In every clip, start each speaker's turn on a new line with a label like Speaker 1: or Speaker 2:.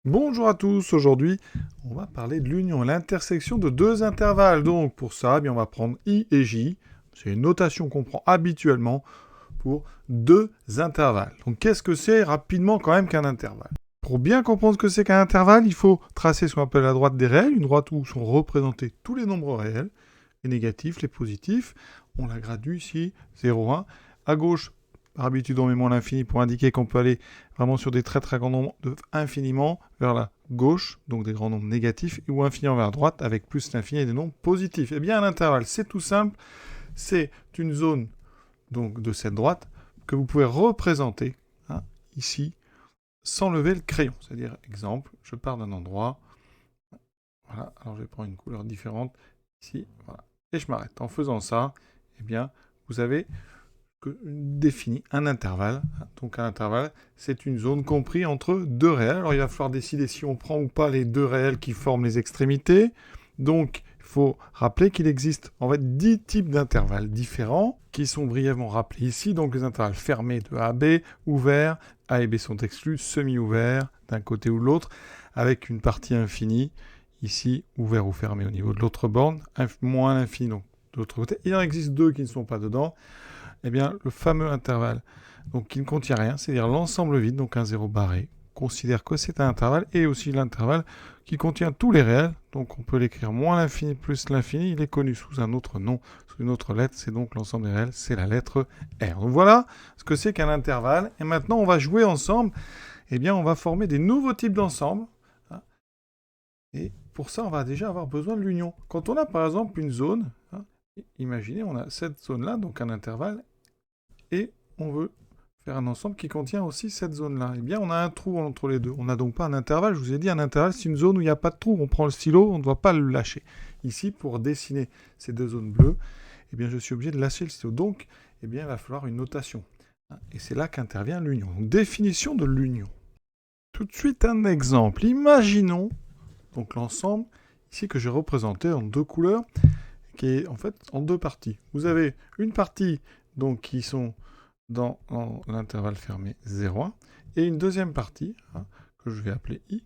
Speaker 1: Bonjour à tous, aujourd'hui on va parler de l'union et l'intersection de deux intervalles. Donc pour ça, on va prendre I et J. C'est une notation qu'on prend habituellement pour deux intervalles. Donc qu'est-ce que c'est rapidement quand même qu'un intervalle? Pour bien comprendre ce que c'est qu'un intervalle, il faut tracer ce qu'on appelle la droite des réels, une droite où sont représentés tous les nombres réels, les négatifs, les positifs. On la gradue ici, 0, 1. À gauche, par habitude, on met moins l'infini pour indiquer qu'on peut aller vraiment sur des très très grands nombres de infiniment vers la gauche, donc des grands nombres négatifs, ou infiniment vers la droite avec plus l'infini et des nombres positifs. Eh bien, un intervalle, c'est tout simple. C'est une zone donc, de cette droite que vous pouvez représenter ici sans lever le crayon. C'est-à-dire, exemple, je pars d'un endroit, voilà, alors je vais prendre une couleur différente ici, voilà, et je m'arrête. En faisant ça, eh bien, vous avez défini un intervalle. Donc un intervalle, c'est une zone comprise entre deux réels. Alors il va falloir décider si on prend ou pas les deux réels qui forment les extrémités. Donc il faut rappeler qu'il existe en fait 10 types d'intervalles différents qui sont brièvement rappelés ici. Donc les intervalles fermés de A à B, ouverts, A et B sont exclus, semi-ouverts d'un côté ou de l'autre, avec une partie infinie ici, ouvert ou fermé au niveau de l'autre borne, moins l'infini donc de l'autre côté. Il en existe deux qui ne sont pas dedans. Eh bien, le fameux intervalle, donc qui ne contient rien, c'est-à-dire l'ensemble vide, donc un zéro barré, considère que c'est un intervalle, et aussi l'intervalle qui contient tous les réels, donc on peut l'écrire moins l'infini plus l'infini, il est connu sous un autre nom, sous une autre lettre, c'est donc l'ensemble des réels, c'est la lettre R. Donc voilà ce que c'est qu'un intervalle, et maintenant on va jouer ensemble, eh bien on va former des nouveaux types d'ensembles, et pour ça on va déjà avoir besoin de l'union. Quand on a par exemple une zone, imaginez on a cette zone-là, donc un intervalle, et on veut faire un ensemble qui contient aussi cette zone-là. Eh bien, on a un trou entre les deux. On n'a donc pas un intervalle. Je vous ai dit, un intervalle, c'est une zone où il n'y a pas de trou. On prend le stylo, on ne doit pas le lâcher. Ici, pour dessiner ces deux zones bleues, eh bien, je suis obligé de lâcher le stylo. Donc, eh bien, il va falloir une notation. Et c'est là qu'intervient l'union. Donc, définition de l'union. Tout de suite, un exemple. Imaginons donc l'ensemble ici que j'ai représenté en deux couleurs, qui est en fait en deux parties. Vous avez une partie donc qui sont dans l'intervalle fermé 0,1, et une deuxième partie, que je vais appeler I,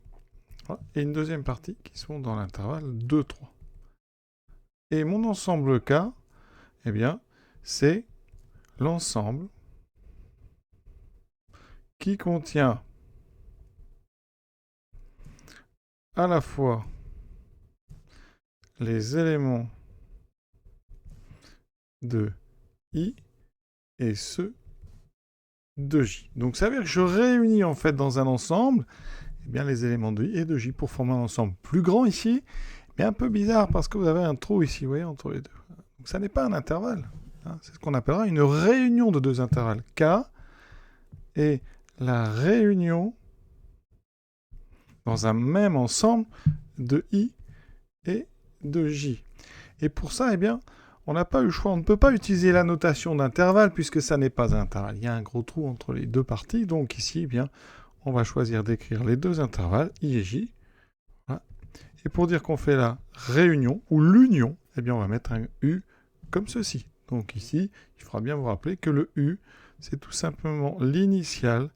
Speaker 1: voilà, et une deuxième partie qui sont dans l'intervalle 2, 3. Et mon ensemble K, eh bien, c'est l'ensemble qui contient à la fois les éléments de I et ceux de J. Donc ça veut dire que je réunis en fait dans un ensemble eh bien, les éléments de I et de J pour former un ensemble plus grand ici, mais un peu bizarre parce que vous avez un trou ici, vous voyez, entre les deux. Donc ça n'est pas un intervalle. C'est ce qu'on appellera une réunion de deux intervalles. K et la réunion dans un même ensemble de I et de J. Et pour ça, eh bien, on n'a pas eu le choix. On ne peut pas utiliser la notation d'intervalle puisque ça n'est pas un intervalle. Il y a un gros trou entre les deux parties. Donc ici, eh bien, on va choisir d'écrire les deux intervalles, I et J. Voilà. Et pour dire qu'on fait la réunion ou l'union, eh bien, on va mettre un U comme ceci. Donc ici, il faudra bien vous rappeler que le U, c'est tout simplement l'initiale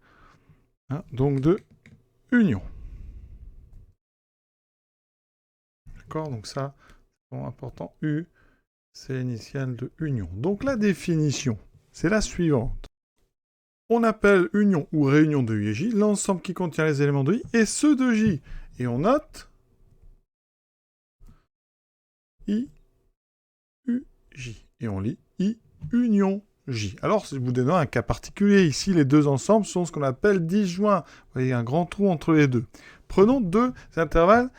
Speaker 1: donc de union. D'accord? Donc ça, c'est important. U, c'est l'initiale de union. Donc la définition, c'est la suivante. On appelle union ou réunion de I et J l'ensemble qui contient les éléments de I et ceux de J. Et on note I, U, J. Et on lit I, union, J. Alors, je vous donne un cas particulier. Ici, les deux ensembles sont ce qu'on appelle disjoints. Vous voyez, un grand trou entre les deux. Prenons deux intervalles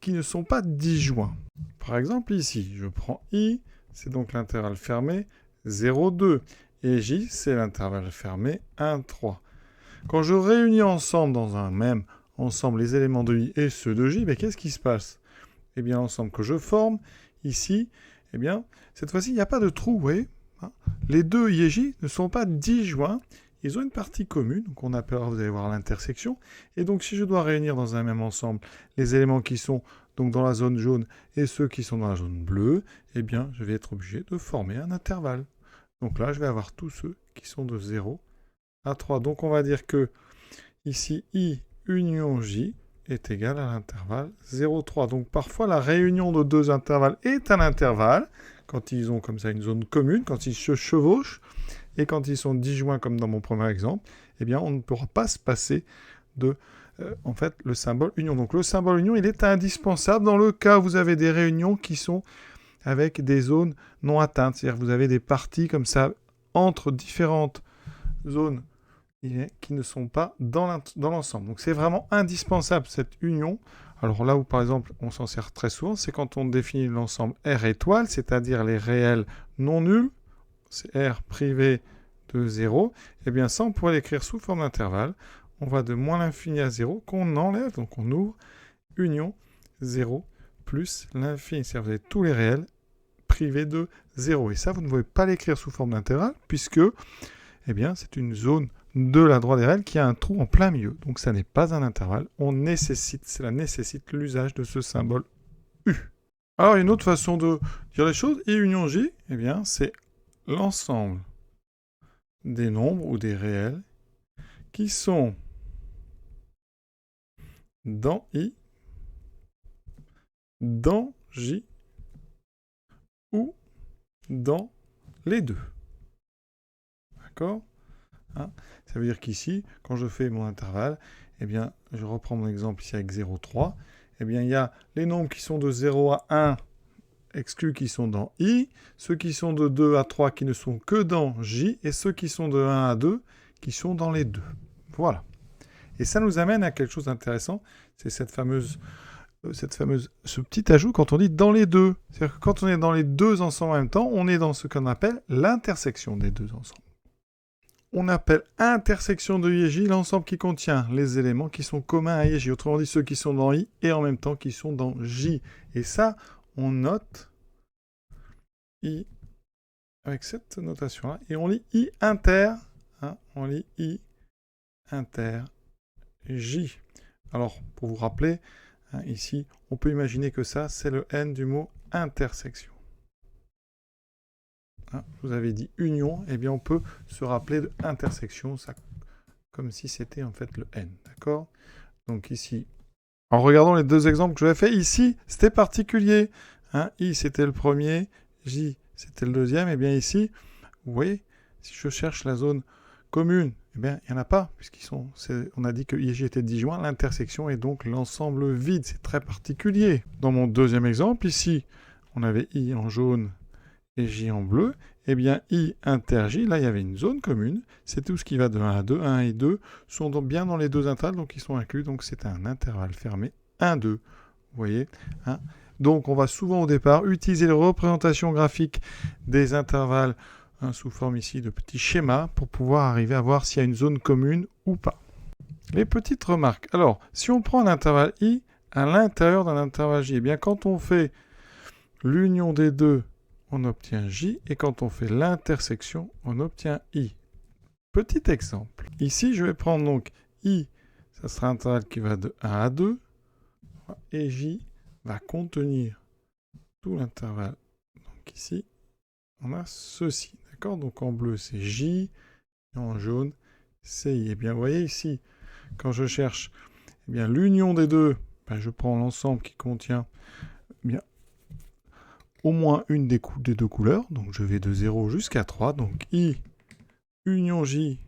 Speaker 1: qui ne sont pas disjoints. Par exemple, ici, je prends I, c'est donc l'intervalle fermé 0, 2. Et J, c'est l'intervalle fermé 1, 3. Quand je réunis ensemble dans un même ensemble les éléments de I et ceux de J, qu'est-ce qui se passe? Eh bien, l'ensemble que je forme ici, eh bien, cette fois-ci, il n'y a pas de trou, vous voyez. Les deux I et J ne sont pas disjoints, ils ont une partie commune, donc on appellera, vous allez voir, l'intersection. Et donc, si je dois réunir dans un même ensemble les éléments qui sont donc dans la zone jaune et ceux qui sont dans la zone bleue, eh bien, je vais être obligé de former un intervalle. Donc là, je vais avoir tous ceux qui sont de 0 à 3. Donc, on va dire que ici, I union J, est égal à l'intervalle 0,3. Donc parfois la réunion de deux intervalles est un intervalle, quand ils ont comme ça une zone commune, quand ils se chevauchent, et quand ils sont disjoints comme dans mon premier exemple, eh bien on ne pourra pas se passer de en fait le symbole union. Donc le symbole union, il est indispensable dans le cas où vous avez des réunions qui sont avec des zones non atteintes, c'est-à-dire que vous avez des parties comme ça entre différentes zones qui ne sont pas dans l'ensemble. Donc c'est vraiment indispensable cette union. Alors là où par exemple on s'en sert très souvent, c'est quand on définit l'ensemble R étoile, c'est-à-dire les réels non nuls, c'est R privé de 0, et bien ça on pourrait l'écrire sous forme d'intervalle. On va de moins l'infini à 0 qu'on enlève, donc on ouvre union 0 plus l'infini, c'est-à-dire vous avez tous les réels privés de 0. Et ça vous ne pouvez pas l'écrire sous forme d'intervalle puisque eh bien, c'est une zone de la droite des réels qui a un trou en plein milieu. Donc ça n'est pas un intervalle. Cela nécessite l'usage de ce symbole U. Alors une autre façon de dire les choses, I union J, eh bien, c'est l'ensemble des nombres ou des réels qui sont dans I, dans J ou dans les deux. D'accord ? Ça veut dire qu'ici, quand je fais mon intervalle, eh bien, je reprends mon exemple ici avec 0,3. Eh bien, il y a les nombres qui sont de 0 à 1 exclus qui sont dans I, ceux qui sont de 2 à 3 qui ne sont que dans J, et ceux qui sont de 1 à 2 qui sont dans les deux. Voilà. Et ça nous amène à quelque chose d'intéressant, c'est ce petit ajout quand on dit dans les deux. C'est-à-dire que quand on est dans les deux ensemble en même temps, on est dans ce qu'on appelle l'intersection des deux ensembles. On appelle intersection de I et J l'ensemble qui contient les éléments qui sont communs à I et J. Autrement dit, ceux qui sont dans I et en même temps qui sont dans J. Et ça, on note I avec cette notation-là. Et on lit I inter. On lit I inter J. Alors, pour vous rappeler, ici, on peut imaginer que ça, c'est le N du mot intersection. Vous avez dit union, eh bien on peut se rappeler de intersection, ça, comme si c'était en fait le N, d'accord ? Donc ici, en regardant les deux exemples que je vous ai fait, ici, c'était particulier. I, c'était le premier, J, c'était le deuxième, et bien ici, vous voyez, si je cherche la zone commune, eh bien, il n'y en a pas, on a dit que I et J étaient disjoints, l'intersection est donc l'ensemble vide, c'est très particulier. Dans mon deuxième exemple, ici, on avait I en jaune et J en bleu, eh bien I inter J, là il y avait une zone commune, c'est tout ce qui va de 1 à 2, 1 et 2 sont donc bien dans les deux intervalles, donc ils sont inclus, donc c'est un intervalle fermé, 1, 2, vous voyez. Donc on va souvent au départ utiliser les représentations graphiques des intervalles sous forme ici de petits schémas pour pouvoir arriver à voir s'il y a une zone commune ou pas. Les petites remarques. Alors, si on prend un intervalle I à l'intérieur d'un intervalle J, eh bien quand on fait l'union des deux, on obtient J, et quand on fait l'intersection, on obtient I. Petit exemple. Ici, je vais prendre donc I, ça sera un intervalle qui va de 1 à 2, et J va contenir tout l'intervalle. Donc ici, on a ceci, d'accord ? Donc en bleu, c'est J, et en jaune, c'est I. Et bien, vous voyez ici, quand je cherche eh bien, l'union des deux, je prends l'ensemble qui contient au moins une des deux couleurs, donc je vais de 0 jusqu'à 3, donc I union J,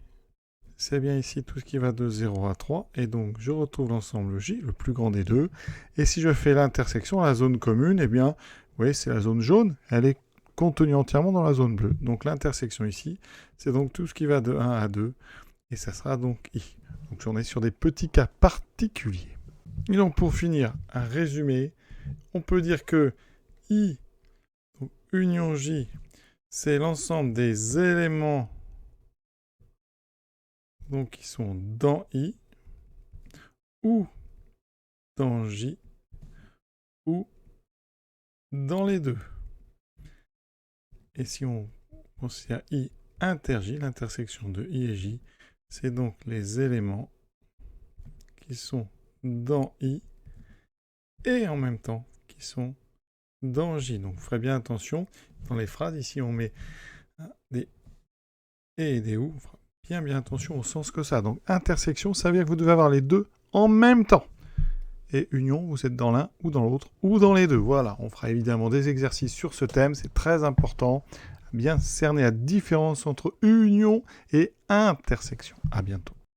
Speaker 1: c'est bien ici tout ce qui va de 0 à 3, et donc je retrouve l'ensemble J, le plus grand des deux, et si je fais l'intersection, la zone commune, eh bien, vous voyez, c'est la zone jaune, elle est contenue entièrement dans la zone bleue, donc l'intersection ici, c'est donc tout ce qui va de 1 à 2, et ça sera donc I. Donc j'en ai sur des petits cas particuliers. Et donc pour finir, un résumé, on peut dire que I union J, c'est l'ensemble des éléments donc, qui sont dans I, ou dans J, ou dans les deux. Et si on considère I inter J, l'intersection de I et J, c'est donc les éléments qui sont dans I et en même temps qui sont dans J. Donc, vous ferez bien attention dans les phrases. Ici, on met des et des ou. Bien attention au sens que ça. Donc, intersection, ça veut dire que vous devez avoir les deux en même temps. et union, vous êtes dans l'un ou dans l'autre, ou dans les deux. Voilà, on fera évidemment des exercices sur ce thème, c'est très important, bien cerner la différence entre union et intersection. À bientôt.